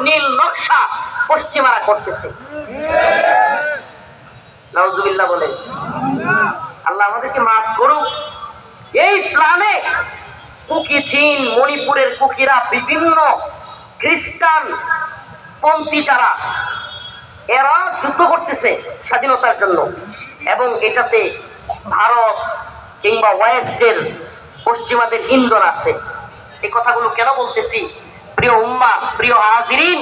নীল নকশা পশ্চিমারা করতেছে। নাউজুবিল্লাহ বলে। আল্লাহ আমাদেরকে মাফ করুক। এই প্ল্যানে কুকি চীন, মণিপুরের কুকিরা, বিভিন্ন খ্রিস্টান পন্থী যারা, এরা যুদ্ধ করতেছে স্বাধীনতার জন্য, এবং এটাতে ভারত কিংবা ওয়েস্টের পশ্চিমাদের ইন্ধন আছে। এই কথাগুলো কেন বলতেছি? প্রিয় উম্মাহ, প্রিয় হাজিরিন,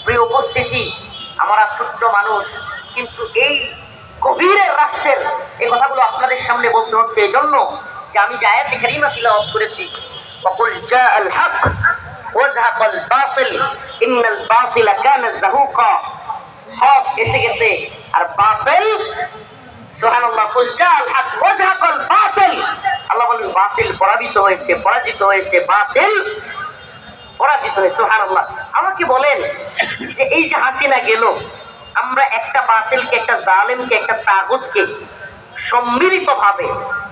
প্রিয় উপস্থিতি, আমরা ছোট্ট মানুষ, কিন্তু এই গভীরের রাষ্ট্রের এই কথাগুলো আপনাদের সামনে বলতে হচ্ছে এই জন্য যে আমি যে আয়াতে কারিমা তিলাওয়াত করেছি, ওয়াকুল জাআল হক ওয়াজহাকাল বাতিল ইন্নাল বাতিলা কানা যাহুকা, হক এসে গেছে আর বাতিল, সুবহানাল্লাহ, কুল জাআল হক ওয়াজহাকাল বাতিল, আল্লাহ বলেন বাতিল পরাজিত হয়েছে, পরাজিত হয়েছে, বাতিল পরাজিত হয়েছে। সুবহানাল্লাহ। আমাকে বলেন যে এই যে হাসিনা গেল, আমরা একটা বাতিলকে, একটা জালেমকে, একটা তাগুতকে সম্মিলিত ভাবে,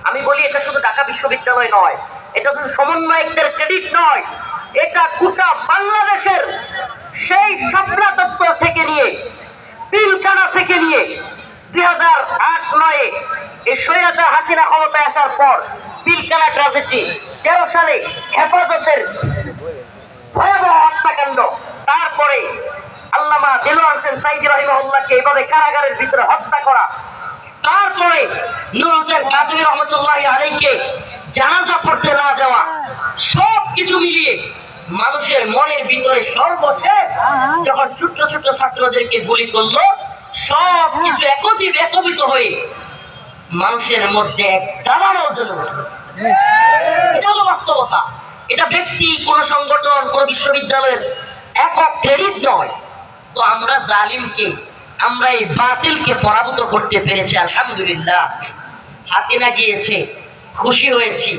আমি বলি এটা শুধু ঢাকা বিশ্ববিদ্যালয় নয়, এটা শুধু সমন্বয়কদের ক্রেডিট নয়, এটা গোটা বাংলাদেশের সেই শাপলা চত্বর থেকে নিয়ে, পিলখানা থেকে নিয়ে 2008-9 এই স্বৈরাচার হাসিনা ক্ষমতায় আসার পর পিলখানা ট্র্যাজেডি, 13 সালে হেফাজতের ভয়াবহ হত্যাকাণ্ড, তারপরে আল্লামা দেলোয়ার হোসেন সাইদি রাহিমাহুল্লাহকে এইভাবে কারাগারের ভিতরে হত্যা করা, তারপরে নূর হোসেন কাজী রহমতুল্লাহি আলাইহিকে জানাজা পড়তে না দেওয়া, সব কিছু মিলিয়ে মানুষের মনের ভিতরে সর্বশেষ যখন ছোট্ট ছোট্ট ছাত্রদেরকে গুলি করলো, সব কিছু একত্রিত হয়ে মানুষের মধ্যে এক দাবানল জ্বলে উঠল। এটা হলো বাস্তবতা। এটা ব্যক্তি, কোন সংগঠন, কোন বিশ্ববিদ্যালয়ের একক ক্রেডিট নয়। তো আমরা জালিমকে, আমরা এই বাতিলকে পরাভূত করতে পেরেছি, আলহামদুলিল্লাহ। হাসিনা গিয়েছে, খুশি হয়েছি,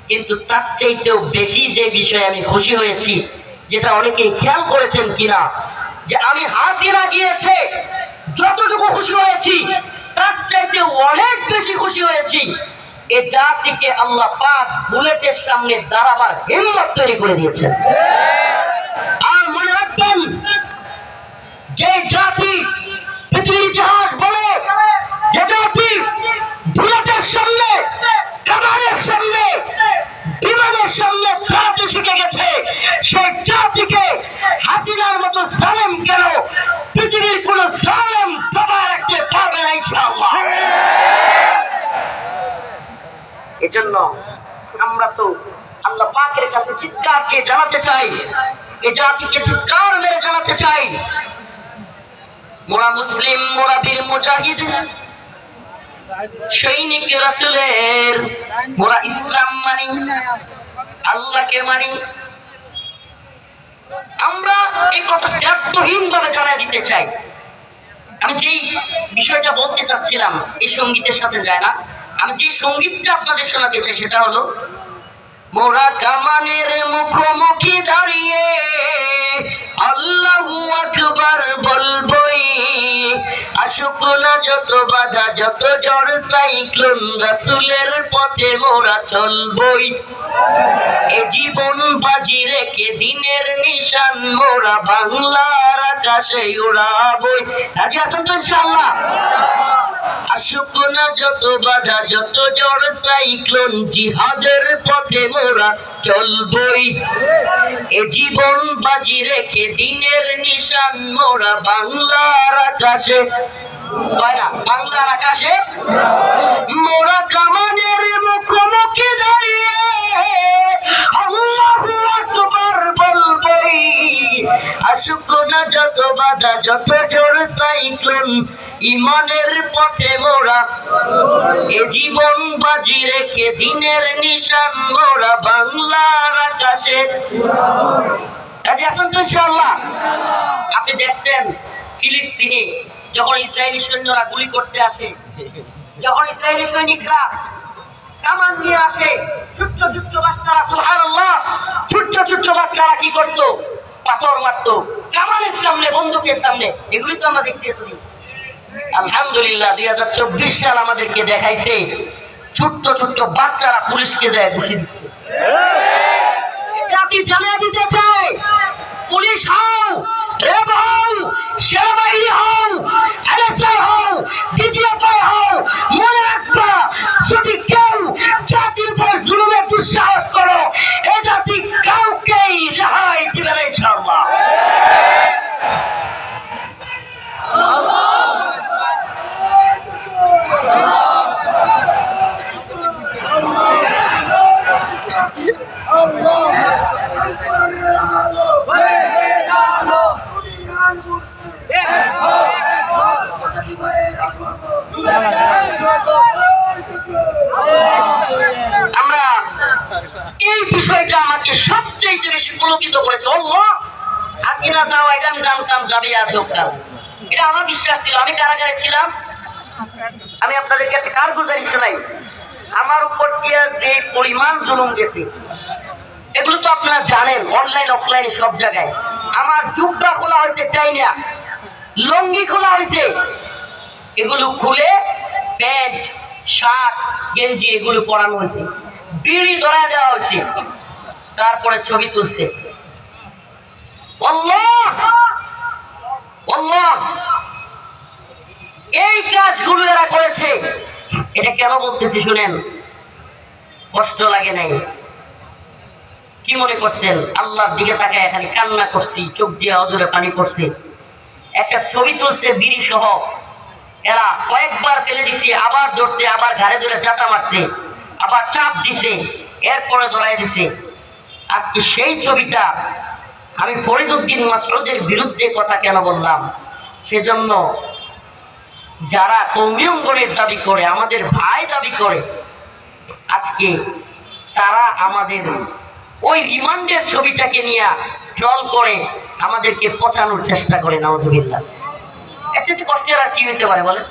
কিন্তু তার চাইতেও বেশি যে বিষয়ে আমি খুশি হয়েছি, যেটা অনেকেই খেয়াল করেছেন কিনা, যে আমি হাসিনা গিয়েছে যতটুকু খুশি হয়েছি, তার চাইতে অনেক বেশি খুশি হয়েছি এ জাতিকে আল্লাহ পাক বুলেটের সামনে দাঁড়াবার হিম্মত তৈরি করে দিয়েছেন। আর মনে রাখবেন, যে জাতি পৃথিবীর ইতিহাস বলে, যে জাতি বুলেটের সামনে, কামানের সামনে, বিমানের সামনে জাতি শিখে গেছে, সেই জাতিকে হাসিনার মতো জালেম কেন পৃথিবীর কোন জালেম দবায় রাখতে পারবে না ইনশাআল্লাহ। এজন্য আমরা তো আল্লাহ পাকের কাছে চিৎকার দিয়ে জানাতে চাই, এ জাতিকে চিৎকার মেরে জানাতে চাই, মোরা মুসলিম, মোরা বীর মুজাহিদ, সৈনিক রাসূলের, মোরা ইসলাম মানি, আল্লাহকে মানি। আমরা এই কথা দ্ব্যর্থহীন ভাবে জানাই দিতে চাই। আমি যেই বিষয়টা বলতে চাচ্ছিলাম এই সঙ্গীতের সাথে যায় না, আমি যে সঙ্গীতটা আপনাদের শোনাতে চাই সেটা হলো, মোরা কামানের মুখোমুখি দাঁড়িয়ে আল্লাহু আকবার বলবই, আসুক না যত বাধা, যত ঝড় সাইক্লোন, রাসূলের পথে মোরা চলবই, এ জীবন বাজি রেখে দিনের নিশান মোরা বাংলার আকাশে উড়াবই। রাজি আছেন তো ইনশাআল্লাহ? আসুক না যত বাধা, যত ঝড় সাইক্লোন, জিহাদের পথে মোরা চলবই, এ জীবন বাজি রেখে দিনের নিশান মোরা বাংলার আকাশে, বাংলার আকাশে মোরা কামানের মুখোমুখি দাঁড়িয়ে আল্লাহু আকবার বলবই, আসুক না যত বাধা, যত ঝড় সাইক্লোন, ইমানের পথে মোরা, এ জীবন বাজি রেখে দিনের নিশান মোরা বাংলার আকাশে। কাজে আসুন তো ইনশাআল্লাহ। আপনি দেখছেন ফিলিস্তিনে যখন ইসরায়েলি সৈন্যরা গুলি করতে আসে, যখন ইসরায়েলি সৈনিকরা কামান নিয়ে আসে, ছোট্ট ছোট্ট বাচ্চারা, সুবহানাল্লাহ, ছোট্ট ছোট্ট বাচ্চারা কি করতো? পাথর মারতো কামানের সামনে, বন্দুকের সামনে। এগুলি তো আমরা দেখতে পাই। আলহামদুলিল্লাহ 2024 সাল আমাদেরকে দেখাইছে ছোট্ট ছোট্ট বাচ্চারা পুলিশকে দেয় ঘুষি দিচ্ছে। জাতি জানিয়ে দিতে চায়, পুলিশ হও, হাসিনা যাওয়া এটা আমি জানতাম যাবে আজ হোককাল, এটা আমার বিশ্বাস ছিল। আমি কারাগারে ছিলাম, আমি আপনাদেরকে একটা কারগুজারি শোনাই। আমার উপর দিয়ে যে পরিমাণ জুলুম গেছে এগুলো তো আপনারা জানেন, অনলাইন অফলাইন সব জায়গায়। আমার জুব্বা খোলা হয়েছে চাইনা, লঙ্গি খোলা হয়েছে, এগুলো খুলে প্যান্ট শার্ট গেঞ্জি এগুলো পরানো হয়েছে, বিড়ি ধরা দেওয়া হয়েছে, তারপরে ছবি তুলছে। আল্লাহ আল্লাহ, এই কাজগুলো এরা করেছে। এটা কেন বলতেছি শুনেন, কষ্ট লাগে নাই? কি মনে করছেন আল্লাহর দিকে তাকায় খালি কান্না করছি, চোখ দিয়ে অজরে পানি পড়ছে? একটা ছবি তুলছে বিড়ি সহ, এরা কয়েকবার ফেলে দিছে, আবার ধরছে, আবার ঘাড়ে ধরে চাটা মারছে, আবার চাপ দিছে, এরপরে ধরাই দিছে। আজকে সেই ছবিটা আমি ফরিদউদ্দিন মাসউদের বিরুদ্ধে কথা কেন বললাম, সেজন্য যারা কওমি অঙ্গনের দাবি করে, আমাদের ভাই দাবি করে, আজকে তারা আমাদের ওই রিমান্ডের ছবিটাকে নিয়ে ট্রল করে আমাদেরকে পচানোর চেষ্টা করে। নাউজুবিল্লাহ। এর চেয়ে কষ্টের আর কি হইতে পারে বলেন?